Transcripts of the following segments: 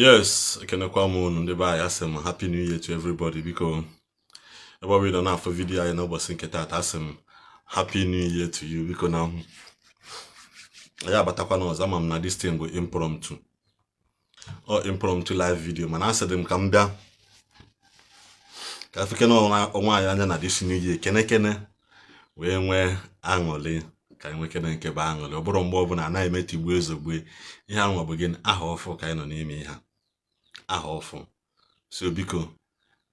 Yes, ekenekwa m unu ndị be anyị asị m happy new year to everybody biko ebe ọ nọ n'afọ vidiyo anyị n'ụbọchị nke taata asị m happy new year to you biko na ya abatakwa n'ọzọ ama m na this thing bụ impromptu live video mana asị dị m ka m bịa ka afekene ọnwa anyị anya na this new year kene wee nwee aṅụrị ka anyị nwekene nke bụ aṅụrị ọ bụrụ mgbe ọbụla anaghị emetigbu ezogbe ihe ahụ bụ gịnị aha ọfụ ka anyị nọ n'ime ihe aha ọfụ so biko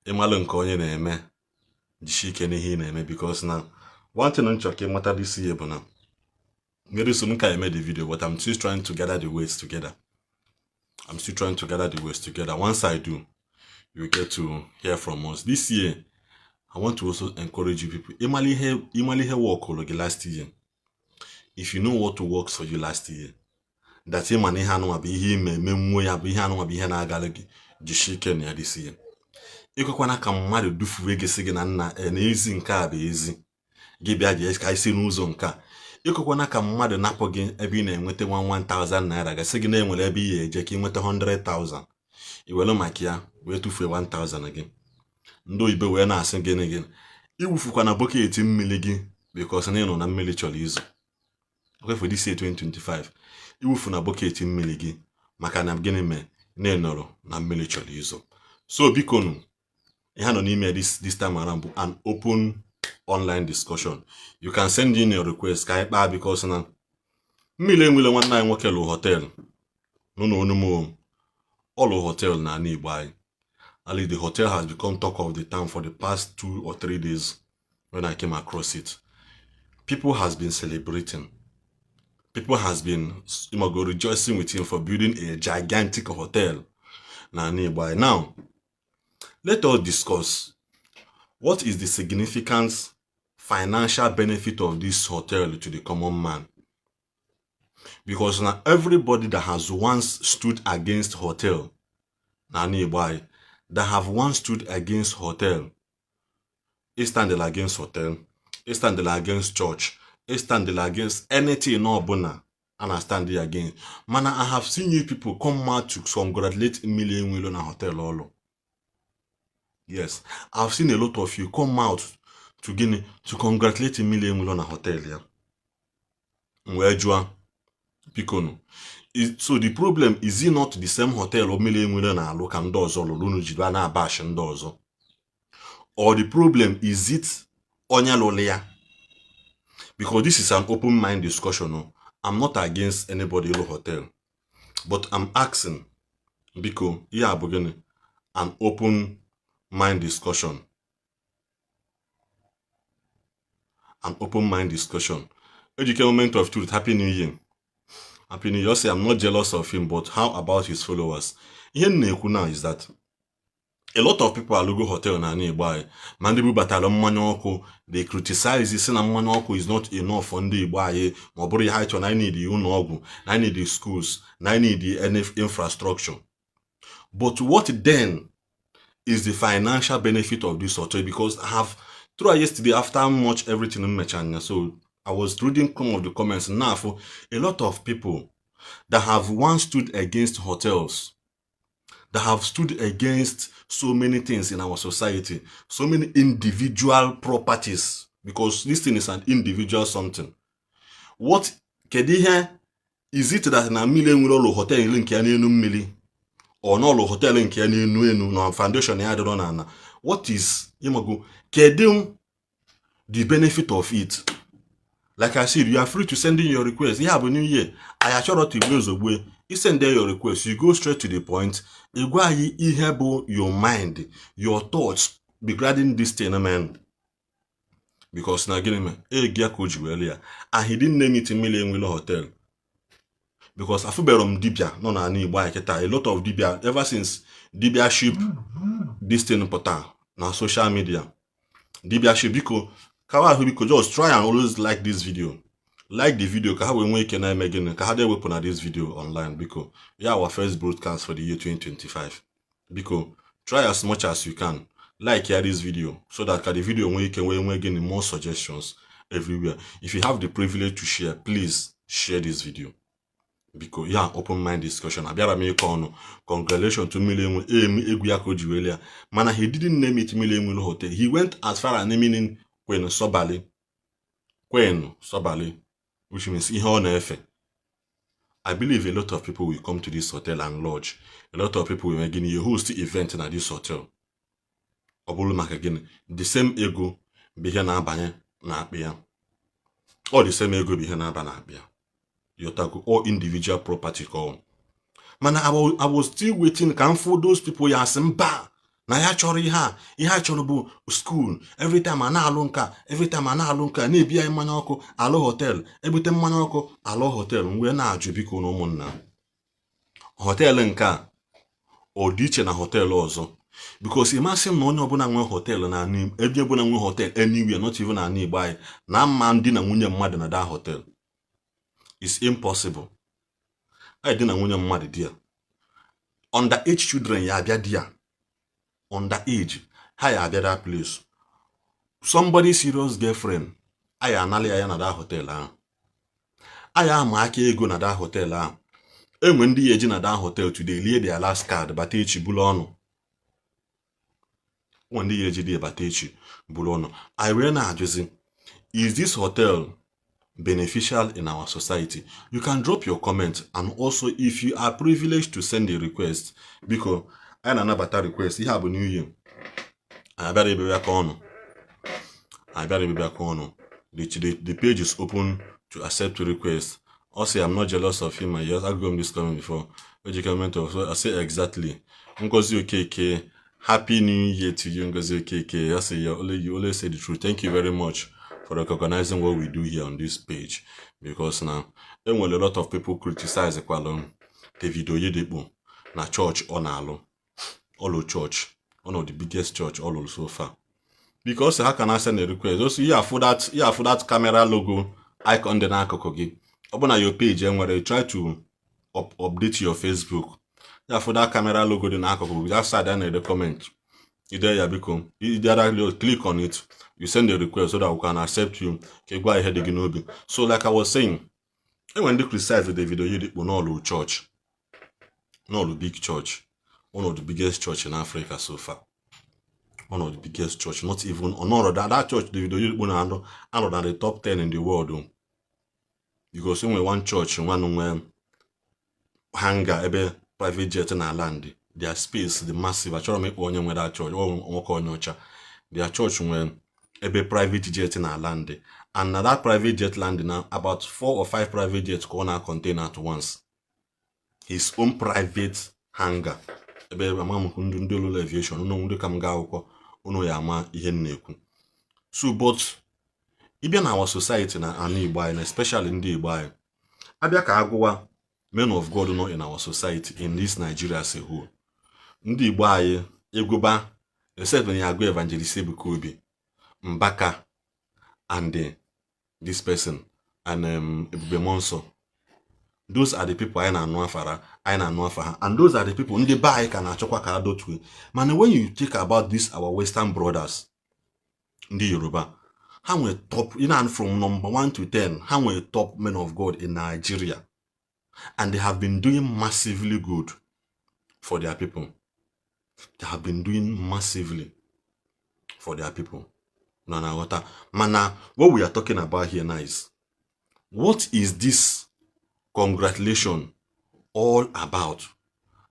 ịmalụ nke onye na-eme jishi ike n'ihe ị na-eme because na one thing nchọ ka ịmata this year bụ na very soon ka eme the video but I'm still trying to gather the weights together. Once I do, you get to hear from us. This year, I want to also encourage you people. Imali he work ologi last year. If you know what works for you last year, that him and hanu abi he me ya bi hanu abi he na agalogi jishike na this year. Ikokwana ka mmadu dufu wege sigi na ezi nke a bụ ezi. Gị bịa je ka isi n'ụzọ nke a. Ikokwana ka mmadụ napụ gị ebe ị na-enweta 1000 naira gasị gị na-enwere ebe ị eje ka ị nweta 100,000 iwelu maka ya wee tụfuo 1000 gị ndị oyibo wee na-asị gịnị iwufukwa na bọket mmiri gị because na ị nọ na mmiri chọrọ izu for this year 2025 iwufu na bọket mmiri gị maka na gịnị mee na ị nọrọ na mmiri chọrọ izu. So biko nụ ihe nọ n'ime this time around bụ an open online discussion. You can send in your request ka ikpa because na mmiri enwele nwanne anyị nwoke lụ hotel no all hotel na Igbo anyị. Ali the hotel has become talk of the town for the past 2 or 3 days when I came across it. People has been celebrating. People has been rejoicing with him for building a gigantic hotel na Igbo anyị. Now, let us discuss what is the significant financial benefit of this hotel to the common man. Because now everybody that has once stood against hotel, that have once stood against hotel, is standing against hotel, is standing against church, is standing against anything no bona, and I stand there again. Man, I have seen you people come out to congratulate Nmiri Eweilo na hotel all. Yes, I've seen a lot of you come out to congratulate Nmiri Eweilo na hotel ya. Mwejua Pikono. So the problem is it not the same hotel of Nmiri Eweilo na alu ka ndị ọzọ lụrụ unu jiri na abash ndị ọzọ? Or the problem is it onye lụrụ ya? Because this is an open mind discussion. No? I'm not against anybody in hotel, but I'm asking because yeah, beginning an open mind discussion. An open mind discussion. Educate moment of truth. Happy New Year. Happy New Year. Say I'm not jealous of him, but how about his followers? Here now is that a lot of people are logo hotel na nearby. Mandibu batalo mmanya they criticize this na mmanya is not enough for ndị Igbo anyị. Mobori height on I need the ọgwụ, I need the schools, I need the infrastructure. But what then is the financial benefit of this hotel? Because I have throughout yesterday after much everything in Mechanya, so I was reading some of the comments now for a lot of people that have once stood against hotels, that have stood against so many things in our society, so many individual properties, because this thing is an individual something. What is it that na Nmiri Eweilo hotel link ya n'enu mmiri or no hotel link ya n'enu no foundation ya adịrọ na? What is kedu the benefit of it? Like I said, you are free to send in your request. You have a new year. I assure you, you send there your request. You go straight to the point. You go your mind, your thoughts regarding this thing, man. Because now, again, earlier, and he didn't name it Nmiri Eweilo Hotel. Because I feel Dibia, no, a lot of Dibia, ever since Dibia ship this thing na social media. Dibia ship, because just try and always like this video. Like the video, we this video online because yeah, our first broadcast for the year 2025. Because try as much as you can. Like this video so that the video when you can get more suggestions everywhere. If you have the privilege to share, please share this video. because yeah, open mind discussion. Abịara m ịkọ ọnụ congratulations to Nmiri egwu ya ka o ji wele ya. Mana he didn't name it Nmiri Eweilo Hotel. He went as far as naming it Queen Sobali, which means ihe ọ na-efe. I believe a lot of people will come to this hotel and lodge. A lot of people will begin a host event in this hotel. Obulu maka gini, the same ego be here na abanye na akpia. Or the same ego be here na abanye na akpia. Yotaku or individual property call. Man, I was still waiting can for those people ya simba. Na ya chọrọ ihe a chọrọ bụ school. Every time ana alunka, na ebia mmanya ọkụ alo hotel, ebute mmanya ọkụ alo hotel, mgbe na ajụ biko na ụmụnna. Hotel nka ọ dị iche na hotel ọzọ. Because imagine na onye ọbụla nwe hotel na ani, ebe ọbụla nwe hotel anywhere, not even na ani Igbo anyị, na mma ndị na nwunye mmadụ na that hotel. It's impossible. I dị na nwunye mmadụ di ya. Underage children ya abịa di ya. Underage, ha ya abịa that place. Somebody serious girlfriend, I anali ya na that hotel ahụ. I ama aka ego na that hotel ahụ. Enwe ndị ya eji na that hotel today lie their last card bata echi bulu ọnụ. One day eji di bata echi bulu ọnụ. I were na ajụzi, is this hotel beneficial in our society? You can drop your comment, and also if you are privileged to send a request, because I na anabata request, ihe bụ new year. I better be back on. The page is open to accept requests. Also, I'm not jealous of him. I just agree on this comment before. I say exactly. Ngozi Okeke, happy new year to you, Ngozi Okeke. I say you always say the truth. Thank you very much for recognizing what we do here on this page, because now when a lot of people criticize the video Oyedepo na church on Olo church, one of the biggest church all so far. Because how can I send a request? Also, for that camera logo icon the nakokogi. Open your page and where you try to update your Facebook. For that camera logo the nakokogi. Just side down in the comment. You there become you directly click on it. You send a request so that we can accept you. Okay, go ahead again. So like I was saying, when they criticize the video, you no church, no big church, one of the biggest church in Africa so far. One of the biggest church, not even another that church the video you than the top 10 in the world. Because when one church, one hangar, ebe private jet in our land, their space, the massive. I try to make one with that church. Their church when a private jet in our land, and that private jet landing now about 4 or 5 private jets corner contain at once. His own private hangar. Aviation. So, but even our society na Igbo, and especially in the Igbo, abia men of God not in our society in this Nigeria as a whole. Ndi Igbo egoba except when you go evangelist Bukobi. Mbaka and this person and Ebube Monso. Those are the people I know for and those are the people in the buy can achokwa ka adotwe. Man, when you think about this our Western brothers in the Yoruba, how we top from number 1 to 10, how we top men of God in Nigeria, and they have been doing massively good for their people. They have been doing massively for their people. Mana, what we are talking about here now is, what is this congratulation all about?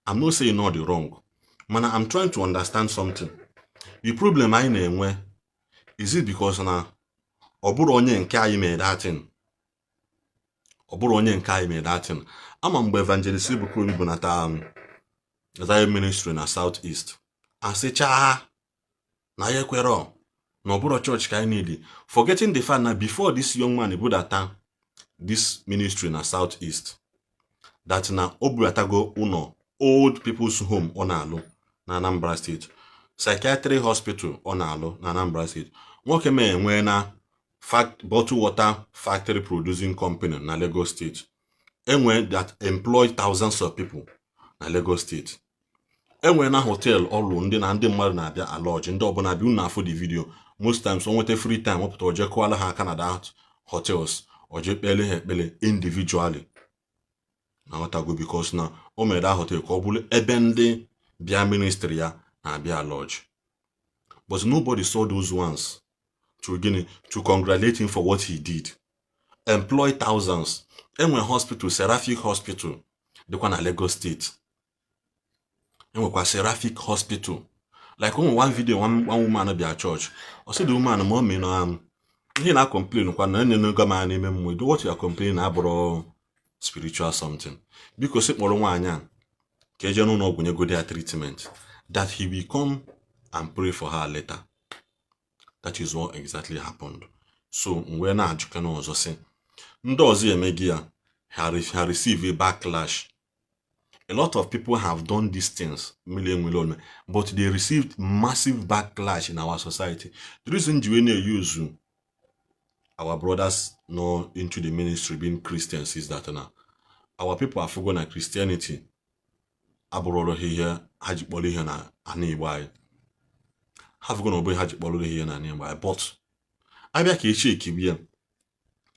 I'm not saying all the wrong. Mana, I'm trying to understand something. The problem I know is it because now oburu onye nke anyị mee that thing. Oburu onye nke anyị mee that thing. Ama mgbe evangelist Bukobi bụ na ministry na Southeast. Asicha na yekwero. No church ka need, forgetting the fact that before this young man Ibudata this ministry na Southeast, that na Obuatago uno old people's home on Alo na Anambra State, psychiatry hospital on Alo na Anambra State, nwoke me enwe na bottled water factory producing company na Lagos State, enwe that employ thousands of people na Lagos State, enwe na hotel ọlụ ndị na ndị mmadụ na-abịa alọji ndị ọbụla bi unu afọ the video. Most times when we free time up to oje kwala ha Canada hotels oje pele ha ekpele individually. na nghọtago because na o mere that hotel ka ọ bụrụ ebe ndị bịa ministry ya na-abịa lodge. But nobody saw those ones to congratulate him for what he did. Employ thousands. Enwe hospital, Seraphic Hospital, dịkwa na Lagos State. Enwekwa Seraphic Hospital. Like one video, one woman bịa church. I said the woman, mommy, no, he na complain kwa na enye ngo ma n'ime mmụọ. Do what you are complaining abụrụ spiritual something. Because it kpọrọ nwaanyị a ka eje n'ụlọ ọgwụ nyego their treatment, that he will come and pray for her later. That is what exactly happened. So mgbe na-ajụka n'ọzọ sị ndị ọzọ emegi ya ha receive a backlash. A lot of people have done these things, million, but they received massive backlash in our society. The reason we use our brothers know into the ministry being Christians is that now our people are forgotten Christianity. Aborolo here, hajipoli here na anibai. Have gone obey hajipoli here na anibai. But I be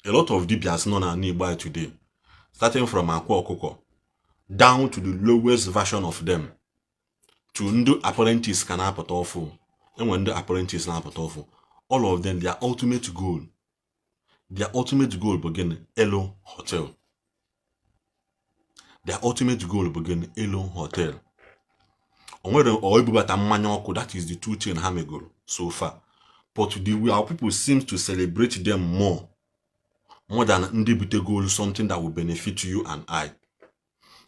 a lot of DBS non anibai today, starting from Akwa Okoko down to the lowest version of them, to Ndo apprentice can happen awful, and when the apprentice na happen awful, all of them, their ultimate goal begin Elo Hotel. Their ultimate goal begin Elo Hotel. That is the two chain hamegol so far. But our people seem to celebrate them more than Ndibute goal, something that will benefit you and I.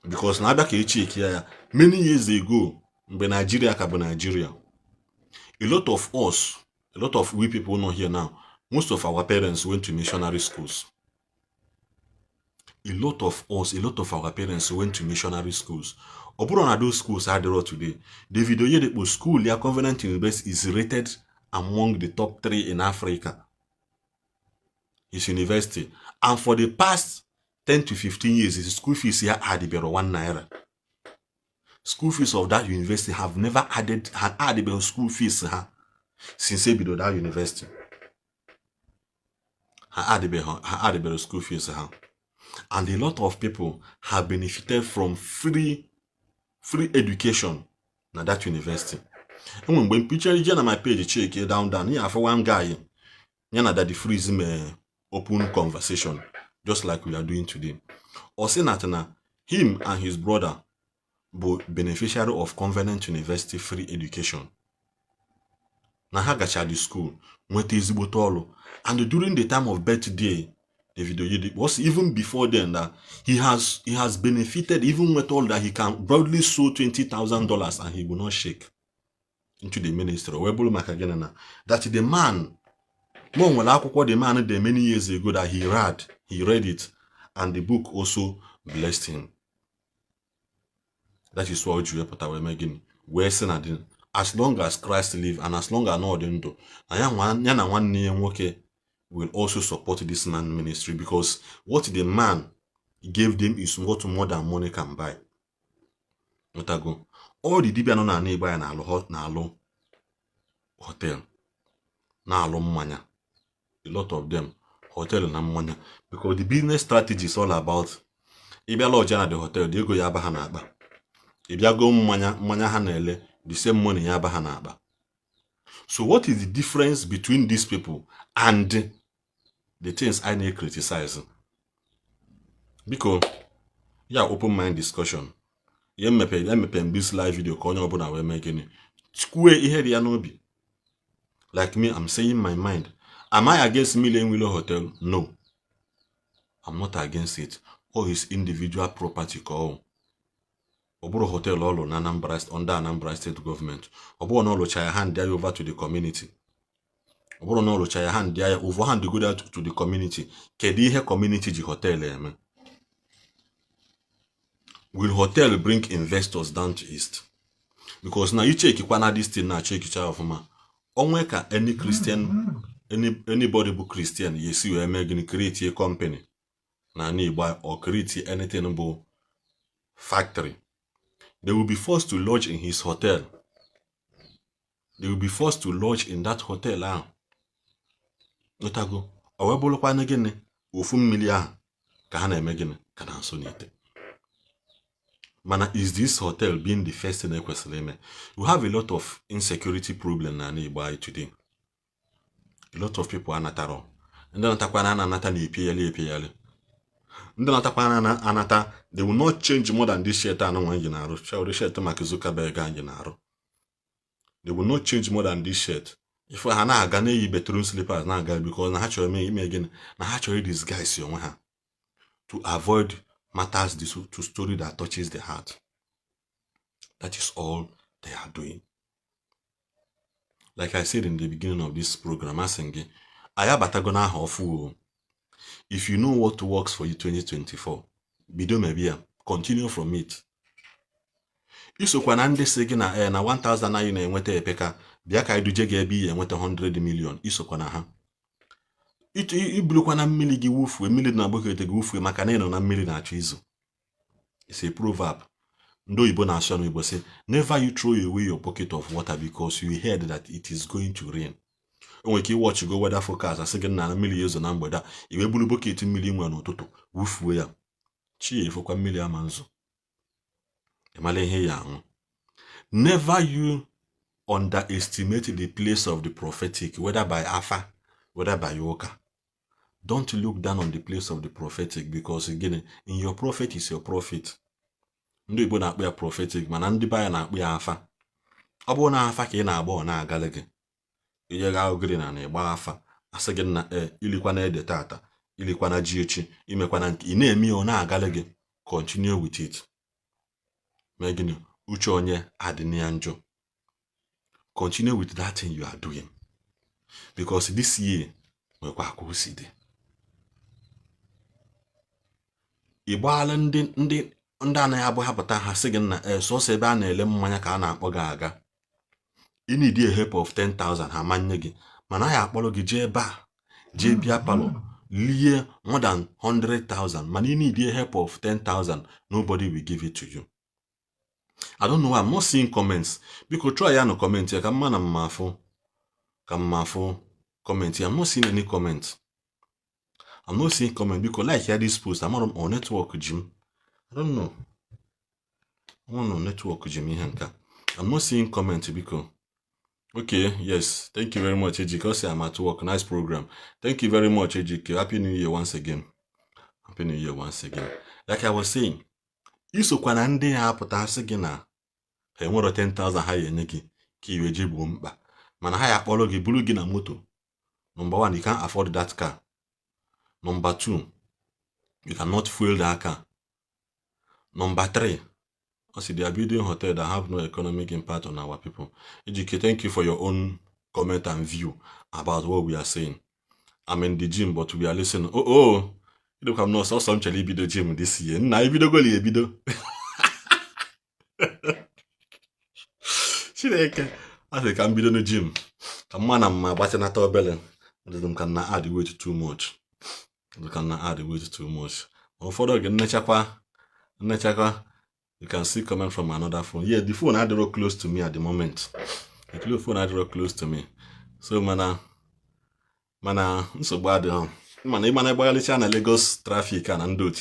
Because many years ago, in Nigeria, a lot of us, a lot of we people not here now, most of our parents went to missionary schools. A lot of our parents went to missionary schools. Oburon those schools are there today. The video the school, their Covenant University is rated among the top 3 in Africa. It's university. And for the past 10 to 15 years, the school fees here are the 1 naira. School fees of that university have never added school fees since they built that university. Added school fees. And a lot of people have benefited from free education na that university. And when picture on my page check it down, yeah, for one guy, yeah, that the freeze open conversation, just like we are doing today. Or say that him and his brother both beneficiary of Covenant University free education. Na ha gacha the school, nweta ezigbo tolo, and during the time of birthday, the video was even before then that he has benefited even with all that he can broadly sow $20,000 and he will not shake into the ministry. That the man, the man did many years ago that he read it, and the book also blessed him. That is what you put away making. As long as Christ lives and as long as no do, will also support this man ministry, because what the man gave them is what more than money can buy. All the dibia no na buy na alo hotel, na alo mmanya. A lot of them hotel na mmanya, because the business strategy is all about ibia lodge na the hotel, they go yaba ha na akpa. Ibia go mmanya ha na ele, the same money yaba ha na akpa. So what is the difference between these people and the things I need criticizing? Because yeah, open mind discussion. This live video we're making it. Like me, I'm saying my mind. Am I against Nmiri Eweilo Hotel? No. I'm not against it. Or his individual property call. Oburo Hotel all on under Anambra State government. Oburo no chaya hand there over to the community. Oburo no chaya hand there overhand go there to the community. Kedi he community the hotel Will hotel bring investors down to east? Because now you check this thing now, check it out for me. Onweka any Christian, anybody but Christian, you see you making create a company. Now buy or create anything about factory. They will be forced to lodge in his hotel. They will be forced to lodge in that hotel. Notago. Awebolo kwa negene, ufum milia, kahana emegene, kana sonite. Mana is this hotel being the first thing ekwesịrị ime? We have a lot of insecurity problem na Igbo today. A lot of people anataro. Ndị natakwa na anata na epiele. Ndị natakwa na anata, they will not change more than this shirt anọ nji na arụ. Shawri shirt Mark Zuckerberg nji na arụ. They will not change more than this shirt. If ha na-aga na-eyi bedroom slippers na-aga because na ha chọrọ ime again, na ha chọrọ disguise onwe ha to avoid matters to story that touches the heart. That is all they are doing. Like I said in the beginning of this program, asking, ayabatago ofu. If you know what works for you 2024, bido mebia, continue from it. Isokwa na ndị sị gị na na 1000 na ị na-enweta epeka, bịa ka iduje gị ebe ị enweta 100 million, isokwa na ha. Ibulukwa na mmiri gị wufue, mmiri na bokete gị wufue maka na ị nọ na mmiri na-achọ izu. It's a proverb. Ndo Igbo na-asụ n'Igbo say, never you throw away your bucket of water because you heard that it is going to rain. Onwe ka watch go weather forecast asị gị na mmiri ezo na mgbede, iwe bulu bucket mmiri nwe n'ụtụtụ wufue ya. Chi efokwa mmiri ama nzo. Emala ihe ya anwụ. Never you underestimate the place of the prophetic, whether by Afa, whether by Yoka. Don't look down on the place of the prophetic because again, in your prophet is your prophet. Ndị Igbo na-akpọ ya prophetic, mana ndị be ya na-akpọ ya afa. Ọ bụrụ na afa ka ị na-agba ọ na-agala gị. Ihe ga-agụgịrị na na-ịgba afa. Asị gị na ilikwa na ede tata, ilikwa na ji echi, imekwa na nke ị na-eme ọ na-agala gị. Continue with it. Mee gịnị? Uche onye adịna ya njọ. Continue with that thing you are doing. Because this year, nwekwa aka o si dị. Igbaala ndị anaghị abụ hapụta ha sị gị na sọsọ ebe a na-ele mmanya ka a na-akpọ gị aga. You need a help of 10,000 ha manye gị, mana ya akpọrọ gị jee ebe a, jee bịa palọ, lie more than 100,000, mana you need a help of 10,000, nobody will give it to you. I don't know why I'm not seeing comments. Because try ya no comment here. Come on, I'm comment here. I'm not seeing any comments. I'm not seeing comment because like here this post, I'm on network Jim. I don't know. I'm on network Jim here. I'm not seeing comments because okay, yes. Thank you very much, Ejike. I'm at work. Nice program. Thank you very much, Ejike. Happy New Year once again. Happy New Year once again. Like I was saying, isokwa na ndị ha apụta sị gị na ha enwero 10,000 ha yenye gị ka iwe je gbuo mkpa, mana ha ya akpọrọ gị buru gị na moto. Number 1, you can't afford that car. Number 2, you cannot fuel that car. Number 3, also they are building hotels that have no economic impact on our people. Ejike, thank you for your own comment and view about what we are saying. I'm in the gym, but we are listening. Look, I'm not so some chali bido gym this year. Na ibido goli ebido. Chineke, I think I'm bido no gym. Come on, I'm watching that belly. But can not add the weight too much. You cannot add the weight too much. Further again, Nechakwa, you can see comment from another phone. Yeah, the phone had real close to me at the moment. The phone had real close to me. So mana, so bad. Man, even na Lagos traffic and do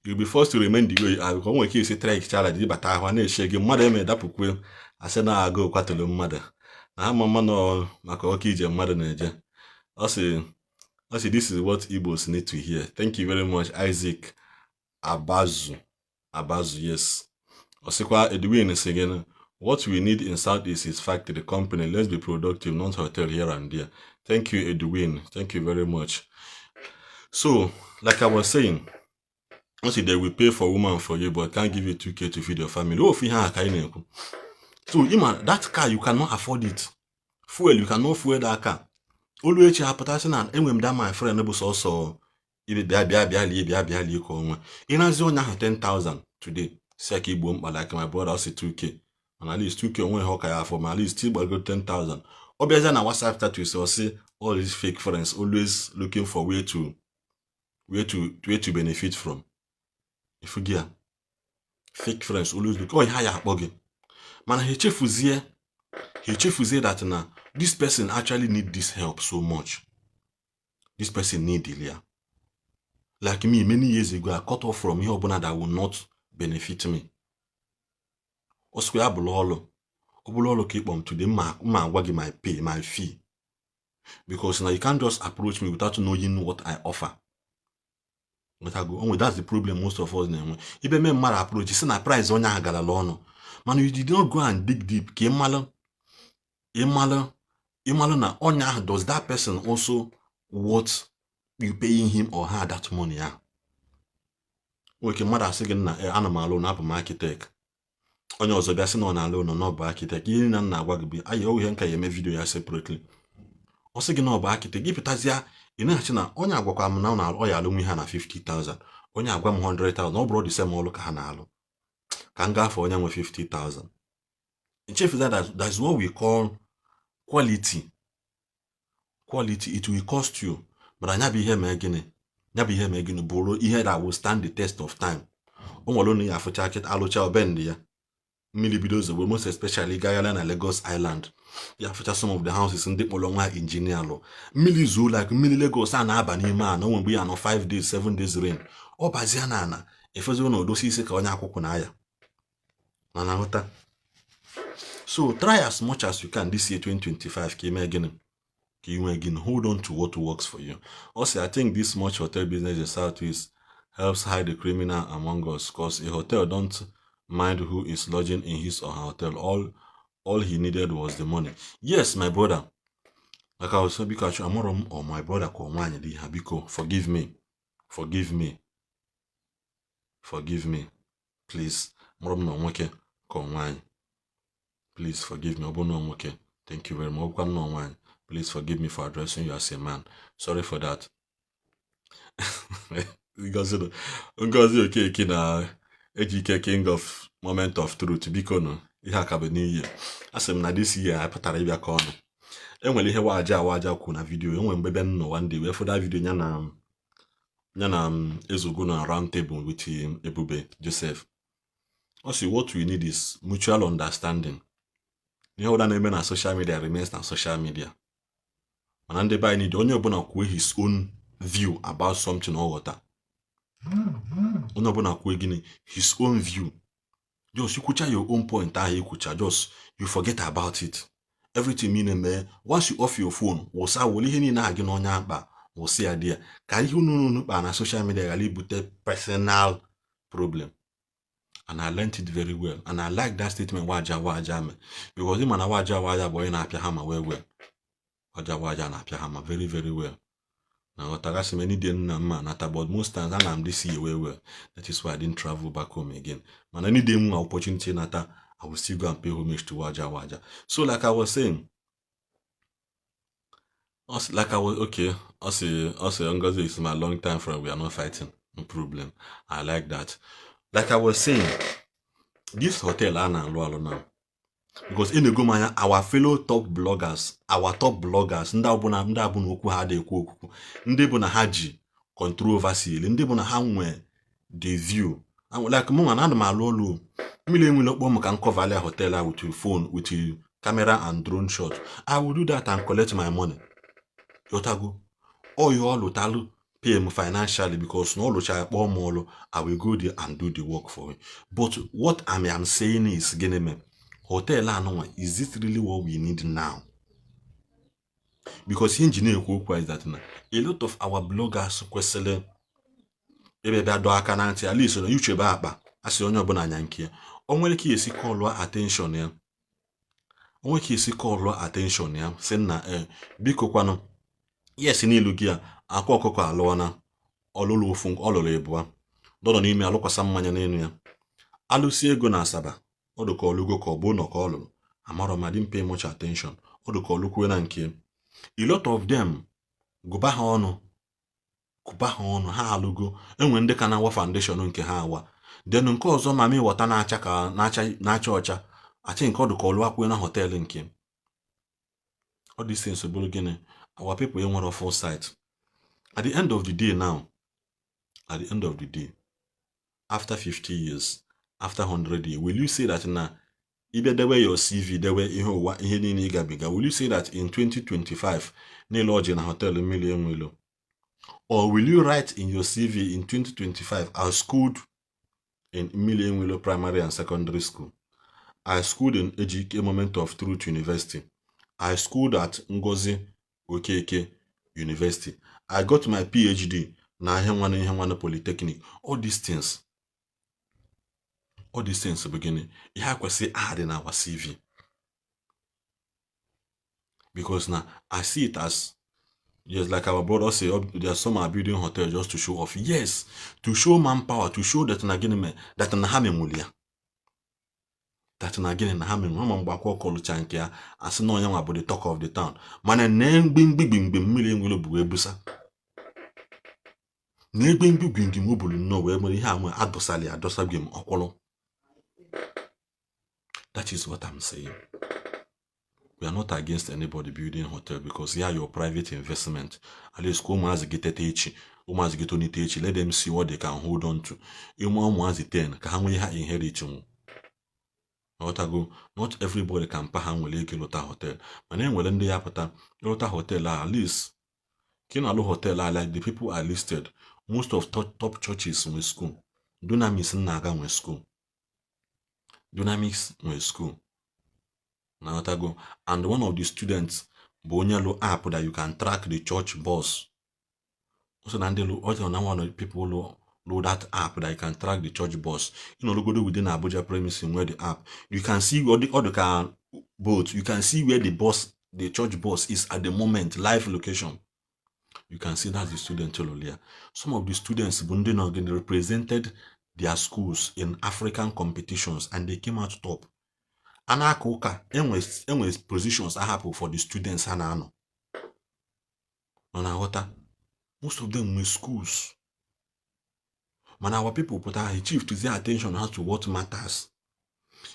you'll be forced to remain the way you are. Because when you say try challenge, but I want to shake your mother made up with. I said, now I go quite a little mother. Now, Mamma no, Makoki, your mother, Naja. I say, this is what Igbos need to hear. Thank you very much, Isaac Abazu, yes. Osikwa Edwin is again. What we need in Southeast is factory, company. Let's be productive, not hotel here and there. Thank you, Edwin. Thank you very much. So, like I was saying, honestly, they will pay for woman for you, but can't give you 2K to feed your family. Oh, if you have a car, so that car you cannot afford it. Fuel, you cannot fuel that car. Always you have potassium and that my friend was also in a zone 10,000 today. Seki boom, but like my brother also 2K. And at least 2K only hawk for my at least still got 10,000. Obviously, na WhatsApp status or say all these fake friends always looking for where to benefit from. If you get fake friends always look, oh yeah, buggy. Man, he chefuzie that now this person actually need this help so much. This person need it, yeah. Like me, many years ago, I cut off from here that will not benefit me. Oswe abulolo. Obulolo keep on to the ma wagi my pay, my fee. Because now you can't just approach me without knowing what I offer. That's the problem most of us na-enwe. Ibe me mara approach, si na price onye agala ọnụ. Man, you did not go and dig deep. Ka ịmalụ na onye ahụ, does that person also worth you paying him or her that money ahụ? Oke mmadụ asị gị na ana m alụ na abụ m architect. Onye ọzọ bịa sị na ọ na-alụ ụlọ na ọ bụ architect. Ihe na nna agwa gị bụ ayi ihe nka ya eme video ya separately. Ọ sị gị na ọ bụ architect, gị pụtazịa ị na-achị na onye agwakwa m na ọ ya alụ nwe ha na 50,000. Onye agwa m 100,000. Ọ bụrụ the same ọlụ ka ha na-alụ. Ka m gafee onye nwe 50,000. Chief, that's what we call quality. Quality, it will cost you. But anya bụ ihe mee gịnị? Ya bụ ihe mee gịnị bụrụ ihe that will stand the test of time. O nwere onye ya afụcha kịta alụcha obend ya. Mmiri bido ozugbo, most especially Guyana na Lagos Island. Ya afụcha some of the houses ndị kpọrọ nwa engineer lụ. Mmiri zuo like mmiri Lagos a na-aba n'ime a na onwe mgbe ya nọ 5 days, 7 days rain. Ọ bazia na ana efezo na odosi isi ka onye akwụkwọ na aya. Mana nghọta. So try as much as you can this year 2025 ka ime gịnị? Ka inwe gịnị? Hold on to what works for you. Also, I think this much hotel business in Southeast helps hide the criminal among us, because a hotel don't mind who is lodging in his or her hotel. All he needed was the money. Yes, my brother. Like I was saying, because I'm or my brother called Biko, forgive me. Forgive me. Forgive me. Please. Please forgive me. Thank you very much. Please forgive me for addressing you as a man. Sorry for that. Because okay, na Ejike King of Moment of Truth. Biko no. Ihe akabe n'iyi. Asị m na this year I pụtara ịbịa ka ọnụ. Enwere ihe waja kwu na video. Enwere mgbe be nọ one day wee fụda video nya na ezogo na round table with Ebube Joseph. Also, what we need is mutual understanding. Ihe ụda na-eme na social media remains na social media. Mana ndị be anyị need onye ọbụla kwuo his own view about something or ghọta. Onye ọbụla kwuo gịnị? His own view. Just you kwucha your own point ahụ ikwucha, just you forget about it. Everything mean once you off your phone, wụsa wole ihe niile agị n'onye akpa wụsị ya dị ya. Ka ihe unu kpa na social media ghara ibute personal problem. And I learned it very well. And I like that statement waja me. Because him and waja boy na apia hama well. Waja na apia hama very, very well. Now Otagasi many didn't man but most times I am this year well. That is why I didn't travel back home again. Man, any day more opportunity nata, I will still go and pay homage to waja. So like I was saying, Ngozi is my long time friend. We are not fighting. No problem. I like that. Like I was saying, this hotel now, because in the Gomaya, our fellow top bloggers, ndị abụna okwu ha ekwu okwu, ndị bụ na ha ji controversy, ndị bụ na ha nwe the view. Like mụ na m alụ ọlụ, mmiri enwere okpọ m ka cover hotel with your phone, with your camera and drone shot. I will do that and collect my money. Yotago, all you all lutalu pay him financially, because no lucha molo, I will go there and do the work for him. But what I am saying is, hotel is this really what we need now? Because engineer is that a lot of our bloggers question at least on YouTube as onye ọbụla anya nke o nwere ka esi call attention ya. O nwere ka esi call attention ya sị na biko kwanu yes n'ilu gị a akwa ọkụkọ alụọna ọlụlụ ofu ọlụlụ ebua dọnọ n'ime alụkwasa mmanya n'elu ya alụsi ego na Asaba ọdụka ọlụgo ka ọ bụ nọ ka ọlụlụ amaro ma didn't pay much attention ọdụka ọlụkwue na nke a lot of them gụba ha ọnụ ha alụgo enwe ndị ka na-awa foundation nke ha awa then nke ọzọ ma mi wọta na-acha ọcha achi nke ọdụka ọlụ akwue na hotel nke all these things bụrụ gịnị our people enwere foresight. At the end of the day now, after 50 years, after 100 years, will you say that now, either the way your CV, the way will you say that in 2025, ne lodge in a hotel Nmiri Eweilo? Or will you write in your CV in 2025, I schooled in Nmiri Eweilo Primary and Secondary School? I schooled in Ejike Moment of Truth University. I schooled at Ngozi Okeke University. I got my PhD na Henwane Polytechnic. All these things beginning. You have to say add in our CV. Because now I see it as just like our brother say, there's some are building hotel just to show off. Yes, to show manpower, to show that that that na gịnị na ha mere ma mgbakọ ọkọlụcha nke ya asị na onye nwa bụ the talk of the town mana na-egbe mmiri enwere bụ ebusa na-egbe mgbimgbim o buru nnọọ wee mere ihe a adọsaghị m ọkwụrụ. That is what I'm saying. We are not against anybody building a hotel because here your private investment. At least go let them see what they can hold on to. Inherit. Not everybody can pay lota hotel. And then when they have lota hotel at least Kinalo hotel like the people are listed. Most of top churches in school. Dunamis Naga in school. Dynamics in school. And one of the students Bonyalo app that you can track the church bus. Also, one of the people load that app that you can track the church bus. Go within Abuja premise where the app. You can see all the car boats. You can see where the church bus is at the moment, live location. You can see that's the student earlier. Some of the students represented their schools in African competitions and they came out top. Anakoka, enwes positions are happy for the students hanano. Most of them were schools. Man, our people put our chief to their attention as to what matters.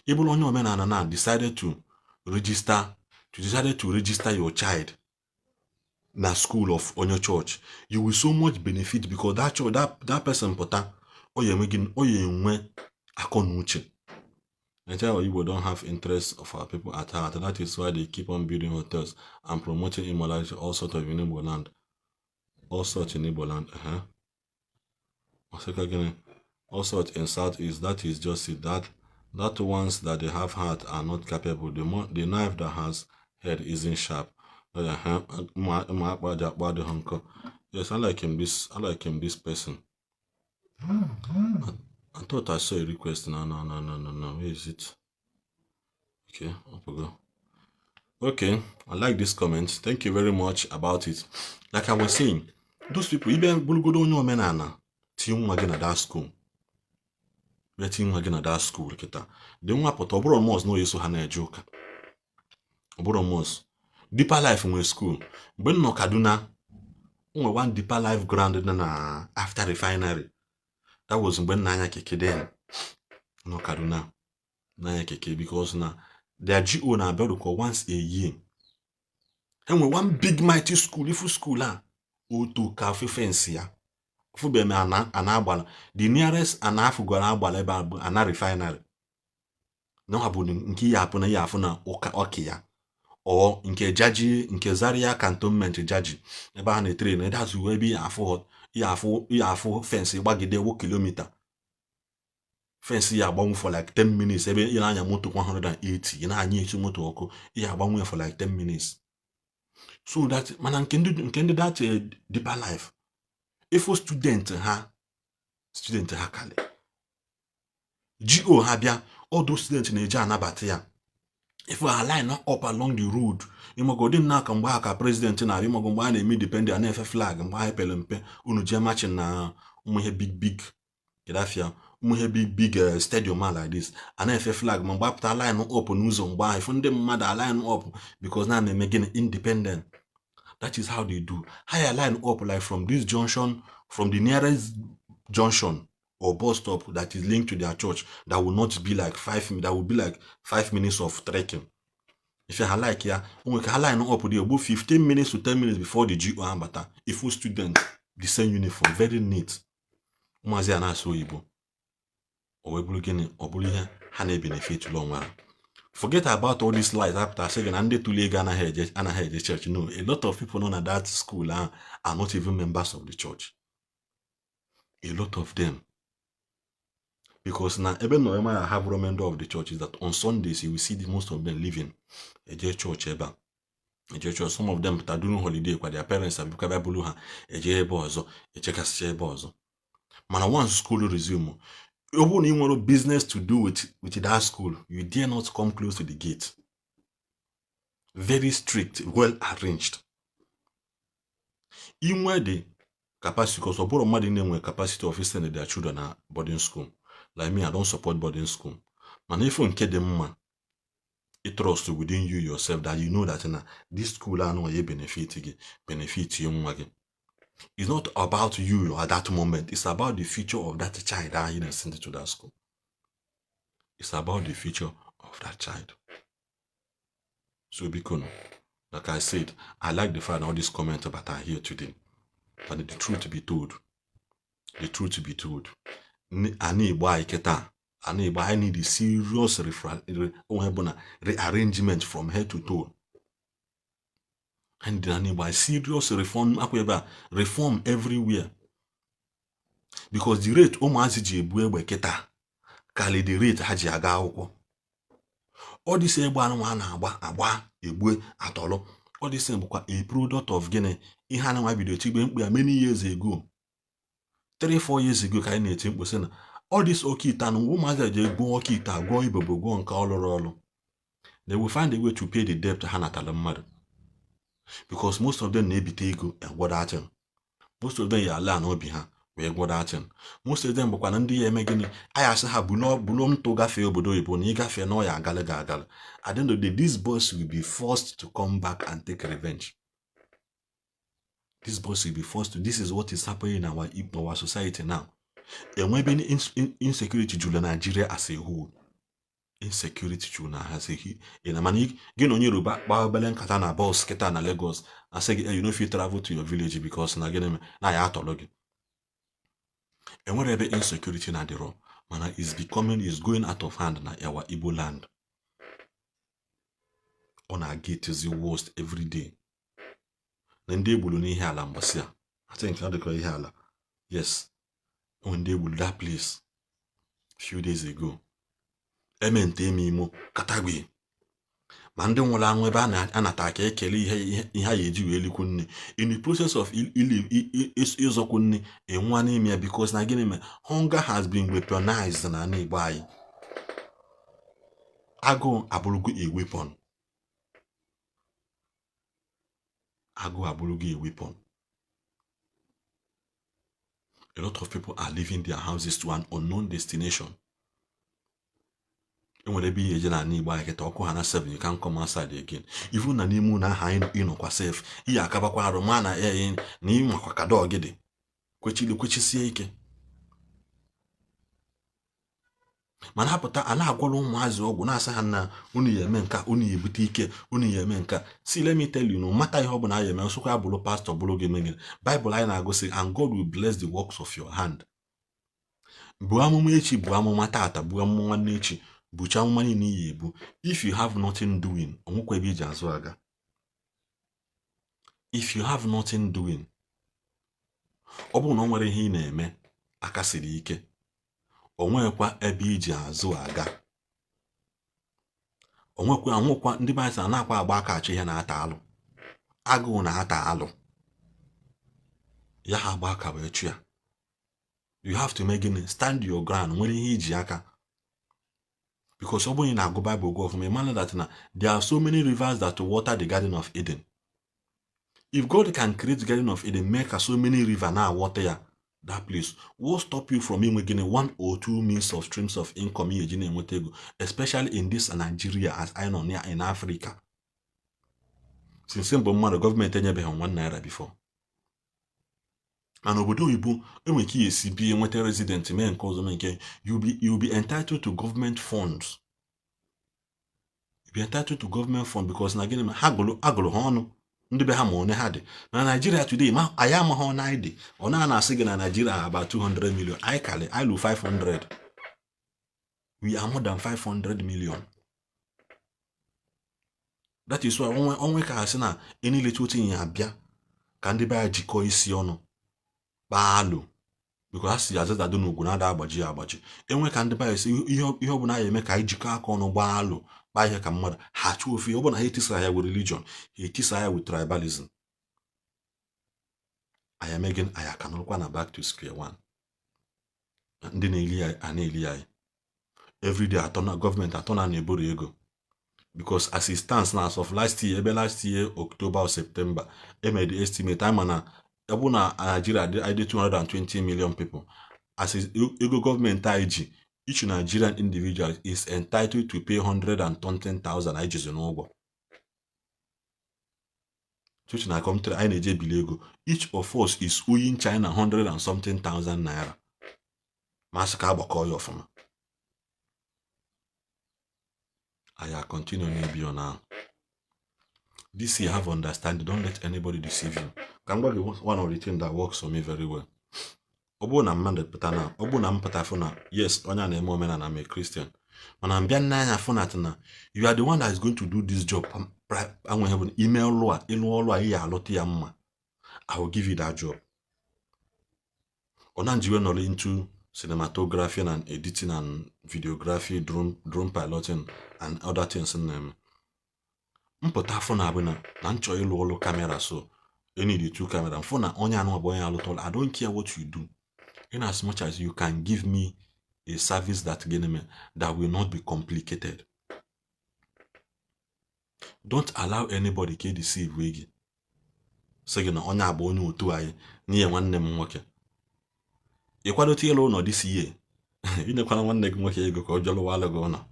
Even on your men decided to register your child in a school of on your church. You will so much benefit because that person pota akonuche. I tell you, we don't have interest of our people at heart. That is why they keep on building hotels and promoting immorality, all sorts of in Igbo land. All sorts in Igbo land. All sorts in Southeast. That is just it. That ones that they have heart are not capable. The knife that has head isn't sharp. Yes, I like him. This person. I thought I saw a request. No. Where is it? Okay, up we go. Okay, I like this comment. Thank you very much about it. Like I was saying, those people, even Bulugodo onyo menana, team again at that school. We team again at that school. Kita. The one put Oboro Mos no yeso hana joke. Oboro Mos. Deeper life in school. When no Kaduna, one deeper life grounded na after refinery. That was when Nanya Keke then. No Kaduna. Nanya Keke because na their GO na build once a year. And we one big mighty school, if school to cafe fence ya. Fube me anabala. The nearest anafu go anabala ana refinery. No habu nki yapuna yafuna okia. Or nke jaji nke Zaria cantonment jaji. Eba na train that's where be yafu fence gbagide 1 kilometer. Fence ya agbanwe for like 10 minutes. Ebe ina anya moto 180. Ina anya etu moto oko. Ya agbanwe for like 10 minutes. So that man can do that deeper life. If a student ha kale. GO habia all those students in eja anabata ya. If we align up along the road, you go din na kan ba ka president na you go ba na emi depend na efe flag mba pelempe unu je match na umuhe big kedafia umuhe big stadium like this and efe flag mba put line up n'ụzọ mba if ndị mmadụ align up because na na megin independent. That is how they do. Higher line up like from this junction, from the nearest junction or bus stop that is linked to their church. That will not be like 5 minutes. That will be like 5 minutes of trekking. If you like here, we can line up there about 15 minutes to 10 minutes before the GO ambata. If full student, the same uniform, very neat. Umazi anaso Igbo. Or we begin or bully hane benefit long. Forget about all these lies after saying and to leg and the church. No, a lot of people known at that school are not even members of the church. A lot of them. Because now, even though I have a member of the church, is that on Sundays you will see most of them living a church eba. A church, some of them are doing holiday because their parents have become Buluha, a jebozo, a checkers jebozo. Man, once school resume, even you want business to do with that school, you dare not come close to the gate. Very strict, well arranged. In where the capacity, because Oboro Madi name capacity of sending their children at boarding school. Like me, I don't support boarding school. Man, if you get them man, it trust within you yourself that you know that this school I know you benefit you. It's not about you at that moment. It's about the future of that child that you send to that school. It's about the future of that child. So because, like I said, I like the fact that all these comments about are here today. But the truth to be told, I need I need a serious rearrangement from head to toe. And then by serious reform everywhere. Because the rate Omazi Ebu Keta Kali the rate Haji Aga. All this agba egbe atolo. All this a product of Guinea. Ihana video chibe many years ago. 3-4 years ago, ka na-eti mkpu sị na all this okita na ụmụazị eji egbu okita gwọ ibobo gwọ nke ọlụrụ. They will find a way to pay the debt ha natala mmadụ. Because most of them na-ebite ego egwọdatin. Most of them ya ala n'obi ha wee gwọdatin. Most of them bụkwa na ndị ya eme gịnị ayasị ha bulo ntụ gafee obodo oyibo na ịgafee na ọya agala ga-agala. At the end of the day, these boys will be forced to come back and take revenge. These boys will be forced to. This is what is happening in our society now. And when insecurity to Nigeria as a whole, insecurity to as a whole. In a man, you know, you back Balen Katana, Boss, Ketana, Lagos. I say, you know, if you travel to your village because now again, now you have to log in. And wherever insecurity na the road, man, is going out of hand na our Igbo land. On our gate is the worst every day. Then they will only hear Lambasia. I think how they call it. Yes. When they will that place few days ago. Ementemimo Katagwe. Mandem wala nwebe anataka ekele ihe ya eji wee likwu nne. In the process of izokwu nne enwa n'ime because na gịnị me hunger has been weaponized na ana Igbo anyị. Agụụ abụrụgo a weapon. Agụụ abụrụgo a weapon. A lot of people are leaving their houses to an unknown destination. When they be agent and need buy talk on 7, you can't come outside again. Even na nimu na hain inokwa safe. Iya akabakwa romana in ni makwa dogede. Kwechi sie ike. Man hapụta ana agwọrọ ụmụazị ọgwụ na-asa ha na unu ya eme nka unu ya ebute ike unu ya eme nka. See, let me tell you, no matter ihe ọ bụla ya eme nsokwa bụrụ pastor bụrụ gị menye. Bible anyị na-agosi and God will bless the works of your hand. Bu amụma echi bu amụma tata bu amụma nnechi bucha amụma niile iyi ebu. If you have nothing doing onwekwa ebe iji azụ aga. If you have nothing doing ọ bụrụ na ọ nwere ihe ị na-eme aka siri ike onwekwa ebe iji azụ aga. Onwekwa ndị baịsa na-akwa agba aka achọ ihe na-ata alụ. Agụụ na-ata alụ. Ya ha agba aka wee chụ ya. You have to make it stand your ground nwere ihe iji aka. Because when you go Bible go from a man that there are so many rivers that water the Garden of Eden. If God can create the Garden of Eden, make so many rivers now water that place, what stop you from getting 1 or 2 means of streams of income, especially in this Nigeria as I know in Africa? Since simple man, the government never had 1 naira before. And obodo Igbo enwere esi bi enweta resident mee nke ọzọ nke you'll be entitled to government funds. You'll be entitled to government fund because na gịnị ha agụrụ ha ọnụ ndị be ha ma one ha dị. Na Nigeria today ma anyị amaghị ọnụ anyị dị. Ọ na-asị gị na Nigeria about 200 million. I lose 500. We are more than 500 million. That is why onwe ka asị na enile otu ihe abịa ka ndị be jikọ isi ọnụ. Balo because asị ya zeta do n'ugwu na-ada agbaji agbaji. Enwe ka ndị bayis ihe ọ bụla ya eme ka anyị jikọ aka ọnụ gbaa alụ kpaa ihe ka mmadụ ha chụọ ofe. Ọ bụ na ha etisara ya with religion, ha etisa ya with tribalism. Anyị eme gịnị? Anyị aka nọrọkwa na back to square one. Ndị na-eli ya a na-eli ya everyday gọọmenti atọ na-eboro ego, because as it stands now, as of last year, last year October or September, made the estimate time na Nigeria I did 220 million people. As is ego government IG, each Nigerian individual is entitled to pay 120,000 IGs in Ogo. Which na come to INJ Bilego. Each of us is owing China 100 and something thousand naira. Massacre call you from. I continue maybe on now. This year have understanding. Don't let anybody deceive you. Kangwa is one of the things that works for me very well. Obo na mande patana. Obo na mpata funa. Yes, onya na emo mena na I'm a Christian. When I'm being na funa tana. You are the one that is going to do this job. I'm going to have an email law. I will give you that job. Onanjiwe no into cinematography and editing and videography, drone piloting and other things in them. Mpota phone abuna na ncho ilu olu camera, so you need the two camera. Phone onya no boy alotol. I don't care what you do, in as much as you can give me a service that will not be complicated. Don't allow anybody to deceive you. Say na onya abo onye otu ayi niye nwanne m nwoke. Ịkwadote ịlụ ụlọ this year. Inyekwana nwanne gị nwoke ego ka ọ jọlụ wala gị ụlọ.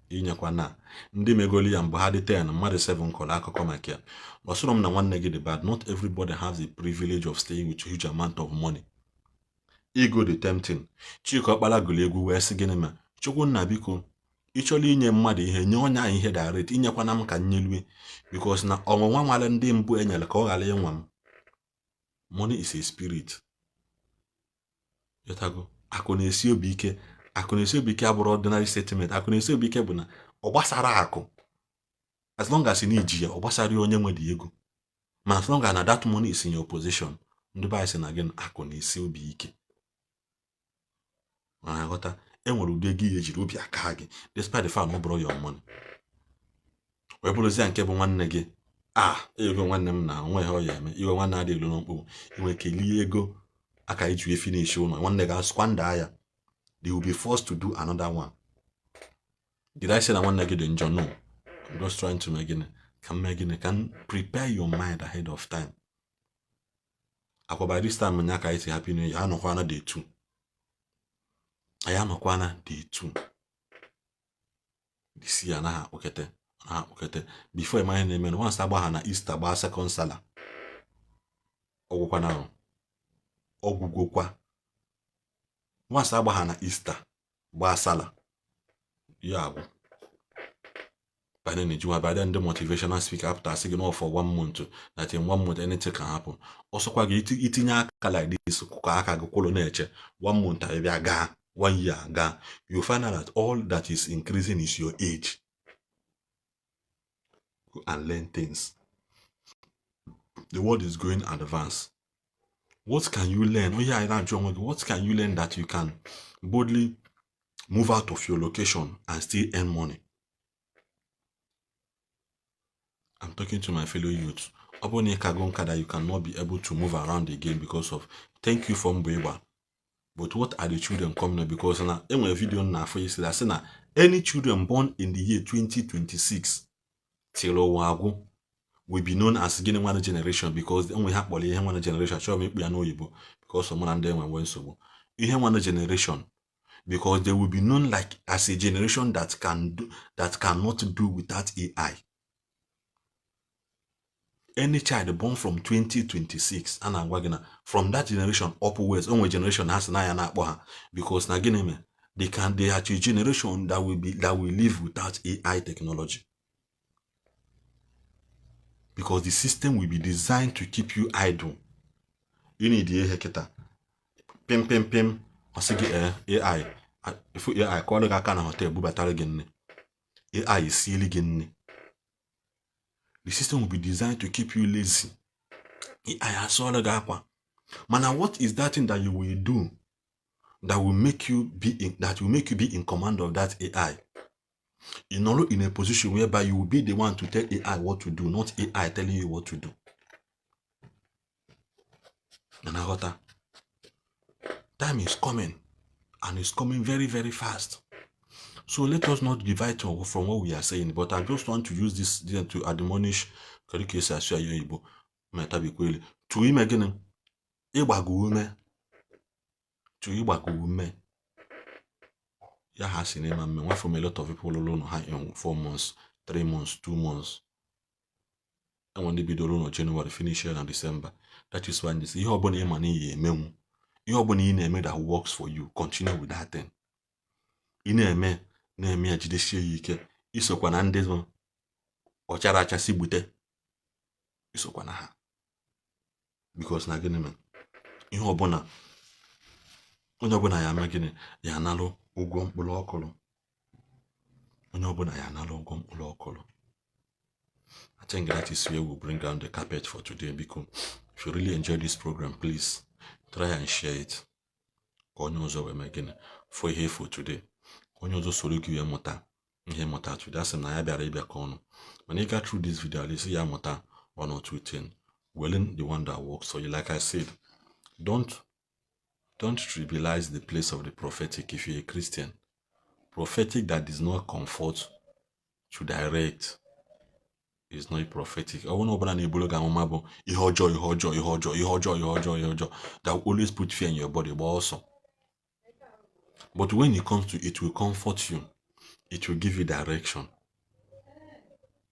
Inyekwana ndị megoli ya mgbe ha dị 10 mmadụ 7 kọrọ akụkọ maka ya. Ọsụrụ m na nwanne gị dị bad. Not everybody has the privilege of staying with a huge amount of money. Ego dị tempting. Chika ọkpala gụrụ egwu wee sị gịnị ma Chukwu nna biko ịchọla inye mmadụ ihe nye onye anyị ihe direct, inyekwana m ka nyelue, because na ọnwụnwa nwale ndị mbụ enyere ka ọ ghara ịnwa m. Money is a spirit. Yotago akụ na-esi obi ike. Akụ na-esi obi ike abụrụ ordinary statement. Akụ na-esi obi ike bụ na ọ gbasara akụ, as long as ị na-eji ya ọ gbasara onye nwe dị ego, ma as long as na that money is in your possession, ndị be anyị sị na gị akụ na-esi obi ike. Ma ghọta enwere ụdị ego ejiri obi aka gị despite the fact na ọ bụrụ your money. Wee bụrụzie nke bụ nwanne gị ego nwanne m na onwe ha ọ ya eme iwe nwanne adị elu n'okpuru, inwe kelie ego aka iji finish ụlọ nwanne gị askwanda ya, they will be forced to do another one. Did I say that nwanne gị dị njọ? No. I'm just trying to can prepare your mind ahead of time. Akwa by this time nya ka isi happy new year anọkwana day 2. I am a day 2. This year na okete. Before my name, once I na Easter, ba second sala. Ogukwana. Ogugokwa. Once I na Easter, ba sala. Yeah. By then the motivational speaker after saying for 1 month that in 1 month anything can happen. Also, eating like this, 1 month I ga. 1 year ago, you find out that all that is increasing is your age. Go and learn things. The world is going advance. What can you learn? What can you learn that you can boldly move out of your location and still earn money? I'm talking to my fellow youths. That you cannot be able to move around again because of thank you from Mbeba. But what are the children coming up? Because now, in my video now for you say that any children born in the year 2026 till Owago will be known as Guinea one generation, because then we have one generation. Show me we are no Igbo because someone and them went so. You have one generation because they will be known like as a generation that cannot do without AI. Any child born from 2026 and from that generation upwards, only generation has na because they are a generation that will live without AI technology. Because the system will be designed to keep you idle. You need the heketa. Pim. AI. If AI call a can hotel bubatara genne. AI is silly genne. The system will be designed to keep you lazy. AI has all the gap. Mana, what is that thing that you will do that will make you be in command of that AI? You're not in a position whereby you will be the one to tell AI what to do, not AI telling you what to do. And I got time is coming, and it's coming very, very fast. So let us not divide from what we are saying, but I just want to use this to admonish Igbo to him again. Ya has in him from a lot of people alone in 4 months, 3 months, 2 months. And when they be the January, finish here in December. That is why this you money memu. You money that works for you. Continue with that thing. Na-eme ya jidesie ya ike, isokwa na ndị ọchara achasị gbute, isokwa na ha, because na gịnị mere ihe ọbụla onye ọbụla ya ama gịnị ya analụ ụgwọ mkpụrụ ọkụrụ. Onye ọbụla ya analụ ụgwọ mkpụrụ ọkụrụ. I think that is where we'll bring down the carpet for today. Because if you really enjoy this program, please try and share it. Onye ọzọ wee mee gịnị for ihe for today. Onye ọzọ soro gị wee mụta ihe mụta today. Asị na ya bịara ịbịa ka ọnụ. When you get through this video, you see ya mụta 1 or 2 things. Well, the one that works for you. Like I said, don't trivialize the place of the prophetic if you're a Christian. Prophetic that does not comfort to direct is not prophetic. That will always put fear in your body, but also. But when it comes to it, will comfort you. It will give you direction.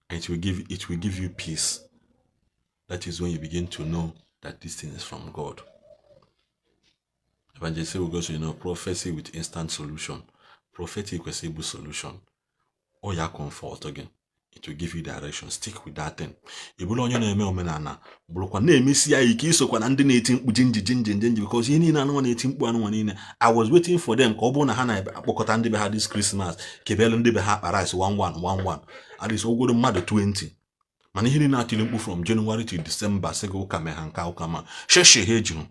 And it will give you peace. That is when you begin to know that this thing is from God. Evangelist will go to prophecy with instant solution. Prophetic with able solution. Or your comfort again. It will give you direction. Stick with that thing. Ibulu onye na-eme omenala bụrụkwa na-emesi ya ike isokwa na ndị na-eti mkpu jinji because ihe niile anụ na-eti mkpu anụ niile. I was waiting for them ka ọ bụrụ na ha na-akpọkọta ndị be ha this Christmas kebele ndị be ha akpara isi 1111 at least ogoro mmadụ 20. Mana ihe niile atili mkpu from January to December sị gị ụka mee ha nka ụka ma sheshe ha eji.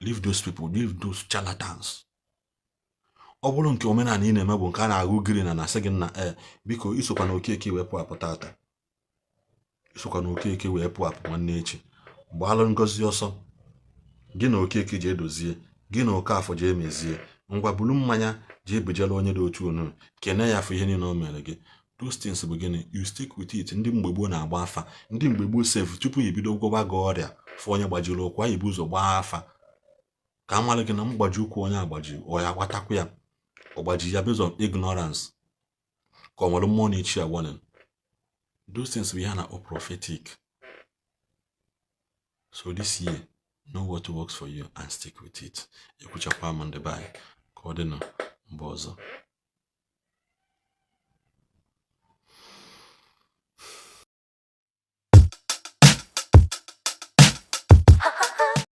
Leave those people, leave those charlatans. Ọ bụrụ nke omenala ị na-eme bụ nke a na-agụ green na asị gị na biko isokwa na okeke wee pụ apụ tata. Isokwa na okeke wee pụ apụ nwanne echi. Gbaalụ ngozi ọsọ. Gị na okeke je edozie, gị na Okafọ je emezie. Ngwa bulu mmanya je ebujela onye dị otu onu. Kene ya afọ ihe niile o mere gị. Those things bụ gịnị? You stick with it. Ndị mgbe gboo na-agba afa. Ndị mgbe gboo save tupu ya ebido gwọba gị ọrịa fụ onye gbajiri ụkwụ ya ebu ụzọ gbaa afa. Ka amalụ gị na mgbaji ụkwụ onye agbaji ọ ya gbatakwa ya. Ọgbaji ya based on ignorance. Ka ọ nwere mmụọ na-echi ya warning. Those things we are not prophetic. So this year, know what works for you and stick with it. Ekuchakwa Monday bye. Ka ọ dị na mgbe ọzọ.